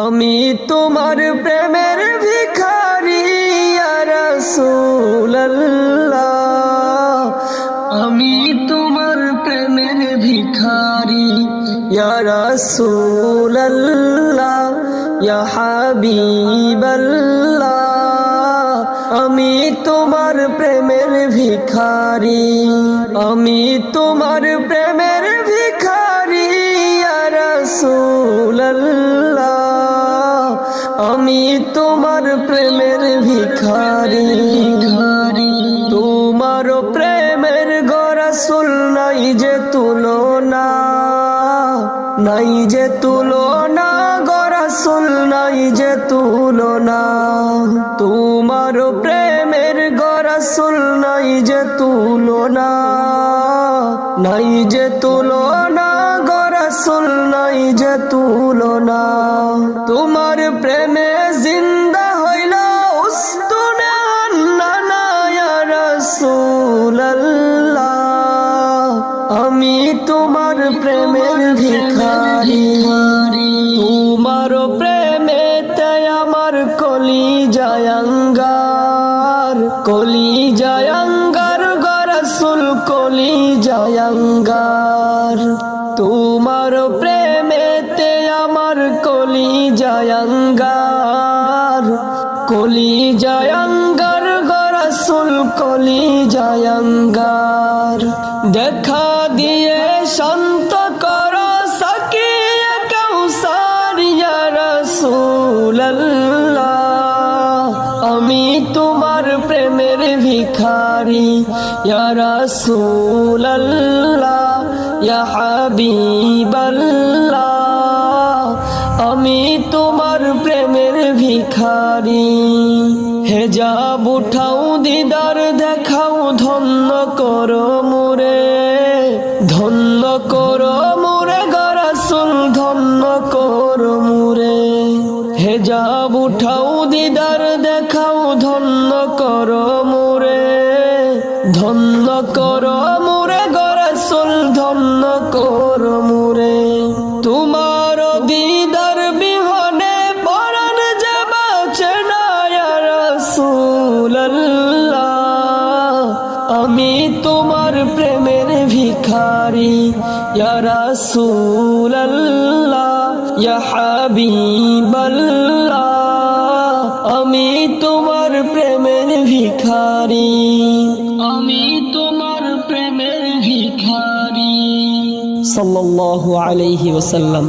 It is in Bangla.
আমি তোমার প্রেমের ভিখারি ইয়া রাসূলুল্লাহ, আমি তোমার প্রেমের ভিখারি ইয়া রাসূলুল্লাহ, ইয়া হাবিবাল্লাহ, আমি তোমার প্রেমের ভিখারি, আমি তোমার প্রেমের ভিখারি ইয়া রাসূলুল্লাহ, আমি তোমার প্রেমের ভিখারি। তোমার প্রেমের গো রাসূল নাই যে তুলনা, নাই যে তুলনা গো রাসূল নাই যে তুলনা, তোমার প্রেমের গো রাসূল নাই যে তুলনা, নাই যে তুলনা গো রাসূল নাই যে তুলনা। তোমার প্রেমে জিন্দা হইল উস্তুনে আন্নানা ইয়া রাসূলুল্লাহ, আমি তোমার প্রেমের ভিখারি। তোমার প্রেমেতে আমার কলিজায় আঙ্গার, কলিজায় আঙ্গার গো রাসূল কলিজায় আঙ্গার, তোমার প্রেমেতে আমার কলিজায় আঙ্গার, কলিজায় আঙ্গার গো রাসূল কলিজায় আঙ্গার। দেখা দিয়ে শান্ত করো সাকিয়ে কাউসার ইয়া রাসূলুল্লাহ, আমি তোমার প্রেমের ভিখারি ইয়া রাসূলুল্লাহ, ইয়া হাবিবাল্লাহ, আমি তোমার প্রেমের ভিখারি। হেজাব উঠাও দিদার দেখাও ধন্য করো মোরে, ধন্য করো মোরে গো রাসূল ধন্য করো মোরে। হেজাব উঠাও দিদার দেখাও ধন্য করো মোরে, ধন্য করো মোরে গো রাসূল ধন্য করো মোরে। তোমার দিদার বিহনে পরাণ যে বাঁচে না ইয়া রাসূলুল্লাহ, আমি তোমার প্রেমের ভিখারি ইয়া রাসূলুল্লাহ, ইয়া হাবিবাল্লাহ, আমি তোমার প্রেমের ভিখারি, আমি তোমার প্রেমের ভিখারি। সাল্লাল্লাহু আলাইহি ওয়াসাল্লাম।